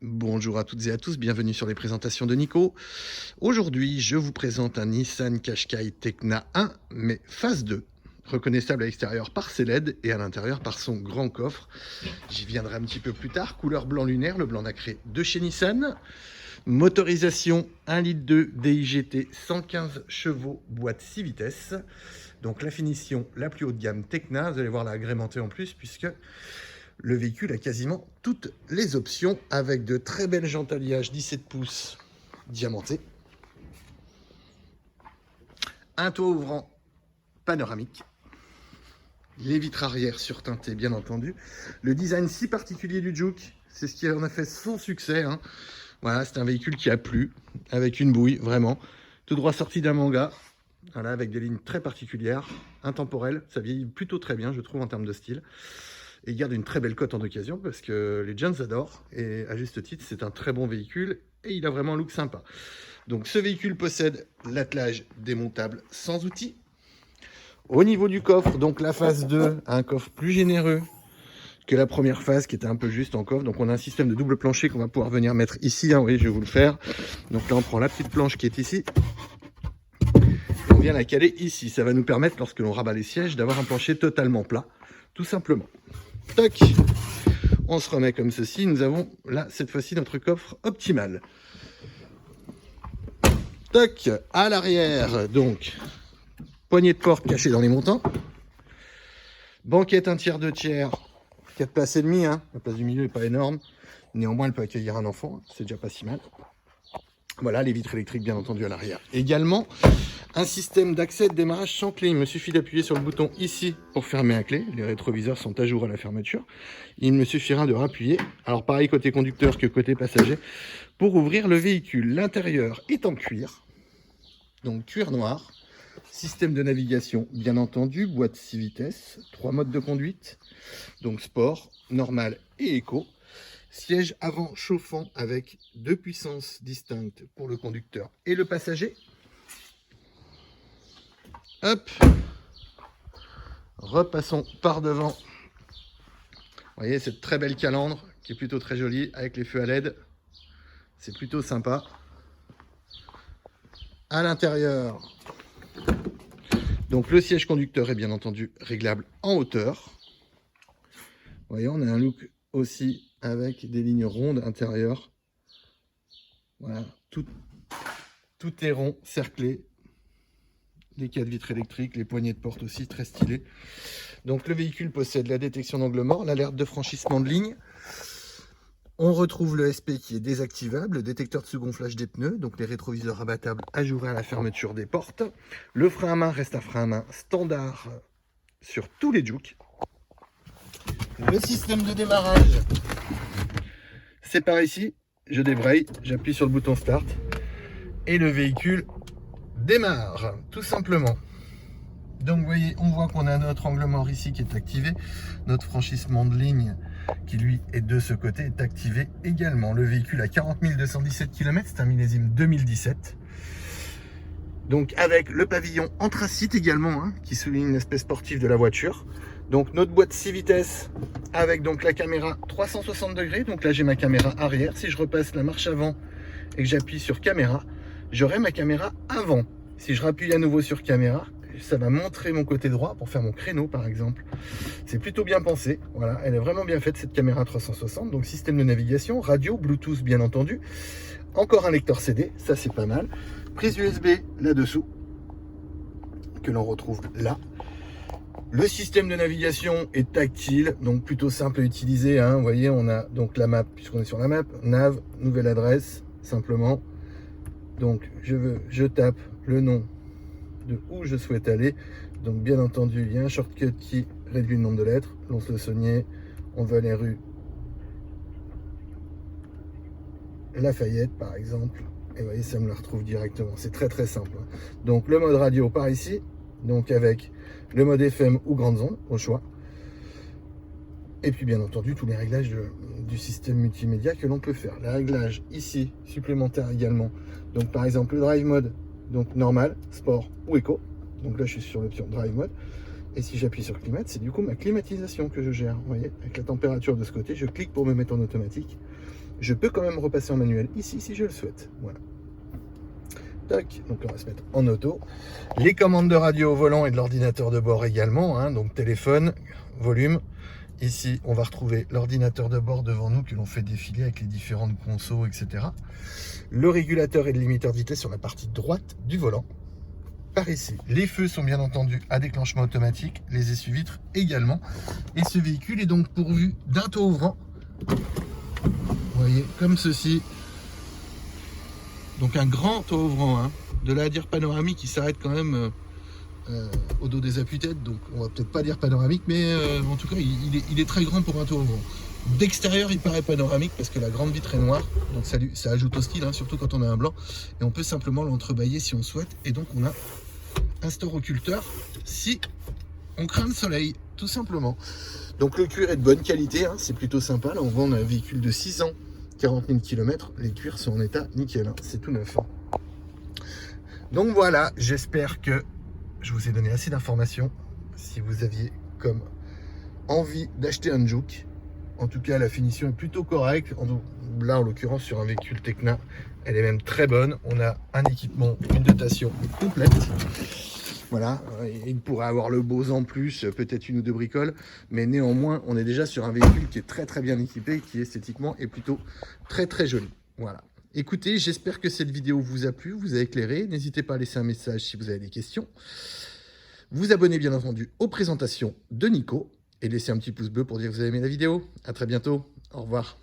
Bonjour à toutes et à tous, bienvenue sur les présentations de Nico. Aujourd'hui, je vous présente un Nissan Qashqai Tecna 1, mais phase 2, reconnaissable à l'extérieur par ses LED et à l'intérieur par son grand coffre. J'y viendrai un petit peu plus tard. Couleur blanc lunaire, le blanc nacré de chez Nissan. Motorisation 1,2 litre DIGT, 115 chevaux, boîte 6 vitesses. Donc la finition la plus haut de gamme Tecna, vous allez voir l'agrémenté en plus puisque le véhicule a quasiment toutes les options avec de très belles jantes alliage 17 pouces diamantées. Un toit ouvrant panoramique. Les vitres arrière surteintées bien entendu. Le design si particulier du Juke, c'est ce qui en a fait son succès. Voilà, c'est un véhicule qui a plu, avec une bouille, vraiment. Tout droit sorti d'un manga. Voilà, avec des lignes très particulières, intemporelles. Ça vieillit plutôt très bien, je trouve, en termes de style. Et il garde une très belle cote en occasion parce que les jeunes adorent. Et à juste titre, c'est un très bon véhicule et il a vraiment un look sympa. Donc ce véhicule possède l'attelage démontable sans outils. Au niveau du coffre, donc la phase 2 a un coffre plus généreux que la première phase qui était un peu juste en coffre. Donc on a un système de double plancher qu'on va pouvoir venir mettre ici. Oui, je vais vous le faire. Donc là, on prend la petite planche qui est ici. On vient la caler ici. Ça va nous permettre, lorsque l'on rabat les sièges, d'avoir un plancher totalement plat, tout simplement. Toc, on se remet comme ceci. Nous avons là, cette fois-ci, notre coffre optimal. Toc, à l'arrière, donc, poignée de porte cachée dans les montants. Banquette 1/3, 2/3, 4 places et demie. La place du milieu n'est pas énorme. Néanmoins, elle peut accueillir un enfant. C'est déjà pas si mal. Voilà, les vitres électriques, bien entendu, à l'arrière. Également, un système d'accès de démarrage sans clé. Il me suffit d'appuyer sur le bouton ici pour fermer à clé. Les rétroviseurs sont à jour à la fermeture. Il me suffira de rappuyer. Alors pareil côté conducteur que côté passager pour ouvrir le véhicule. L'intérieur est en cuir. Donc cuir noir. Système de navigation, bien entendu. Boîte 6 vitesses. 3 modes de conduite. Donc sport, normal et éco. Siège avant chauffant avec 2 puissances distinctes pour le conducteur et le passager. Hop, repassons par devant. Vous voyez cette très belle calandre qui est plutôt très jolie avec les feux à LED. C'est plutôt sympa. À l'intérieur, donc le siège conducteur est bien entendu réglable en hauteur. Vous voyez, on a un look aussi avec des lignes rondes intérieures. Voilà, tout est rond, cerclé. Les 4 vitres électriques, les poignées de porte aussi, très stylées. Donc le véhicule possède la détection d'angle mort, l'alerte de franchissement de ligne. On retrouve le SP qui est désactivable, le détecteur de second flash des pneus, donc les rétroviseurs rabattables ajourés à la fermeture des portes. Le frein à main reste un frein à main standard sur tous les Juke. Le système de démarrage, c'est par ici. Je débraye, j'appuie sur le bouton start et le véhicule démarre, tout simplement. Donc vous voyez, on voit qu'on a notre angle mort ici qui est activé. Notre franchissement de ligne qui lui est de ce côté est activé également. Le véhicule a 40 217 km, c'est un millésime 2017. Donc avec le pavillon anthracite également, qui souligne l'aspect sportif de la voiture. Donc notre boîte 6 vitesses avec donc la caméra 360 degrés. Donc là j'ai ma caméra arrière. Si je repasse la marche avant et que j'appuie sur caméra, j'aurai ma caméra avant. Si je rappuie à nouveau sur caméra, ça va montrer mon côté droit pour faire mon créneau par exemple. C'est plutôt bien pensé. Voilà, elle est vraiment bien faite cette caméra 360. Donc système de navigation, radio, Bluetooth bien entendu. Encore un lecteur CD, ça c'est pas mal. Prise USB là-dessous, que l'on retrouve là. Le système de navigation est tactile, donc plutôt simple à utiliser. Vous voyez, on a donc la map, puisqu'on est sur la map, nav, nouvelle adresse, simplement. Donc je tape le nom de où je souhaite aller. Donc bien entendu, il y a un shortcut qui réduit le nombre de lettres. Lons-le-Saunier, on va aller rue Lafayette par exemple. Et vous voyez, ça me la retrouve directement. C'est très très simple. Donc le mode radio par ici, donc avec le mode FM ou grande onde au choix. Et puis bien entendu tous les réglages du système multimédia que l'on peut faire. Les réglages ici supplémentaires également. Donc par exemple le drive mode, donc normal, sport ou éco. Donc là je suis sur l'option drive mode. Et si j'appuie sur climat, c'est du coup ma climatisation que je gère. Vous voyez, avec la température de ce côté, je clique pour me mettre en automatique. Je peux quand même repasser en manuel ici si je le souhaite. Voilà. Tac, donc on va se mettre en auto. Les commandes de radio au volant et de l'ordinateur de bord également, hein, donc téléphone, volume. Ici, on va retrouver l'ordinateur de bord devant nous que l'on fait défiler avec les différentes consos, etc. Le régulateur et le limiteur de vitesse sur la partie droite du volant. Par ici, les feux sont bien entendu à déclenchement automatique, les essuie-vitres également. Et ce véhicule est donc pourvu d'un toit ouvrant. Vous voyez, comme ceci. Donc un grand toit ouvrant, hein. De là à dire panoramique, il s'arrête quand même au dos des appuis-têtes, donc on va peut-être pas dire panoramique, mais en tout cas il est très grand pour un toit ouvrant. D'extérieur il paraît panoramique parce que la grande vitre est noire, donc ça ajoute au style, hein, surtout quand on a un blanc, et on peut simplement l'entrebâiller si on souhaite, et donc on a un store occulteur si on craint le soleil, tout simplement. Donc le cuir est de bonne qualité, hein, c'est plutôt sympa. Là on voit on a un véhicule de 6 ans, 40 000 km, les cuirs sont en état nickel, hein, c'est tout neuf. Hein. Donc voilà, j'espère que je vous ai donné assez d'informations. Si vous aviez comme envie d'acheter un Juke, en tout cas la finition est plutôt correcte. Là en l'occurrence sur un véhicule Tecna, elle est même très bonne. On a un équipement, une dotation complète. Voilà, il pourrait avoir le Bose en plus, peut-être une ou deux bricoles, mais néanmoins, on est déjà sur un véhicule qui est très bien équipé, qui esthétiquement est plutôt très joli. Voilà. Écoutez, j'espère que cette vidéo vous a plu, vous a éclairé. N'hésitez pas à laisser un message si vous avez des questions. Vous abonnez bien entendu aux présentations de Nico et laissez un petit pouce bleu pour dire que vous avez aimé la vidéo. À très bientôt. Au revoir.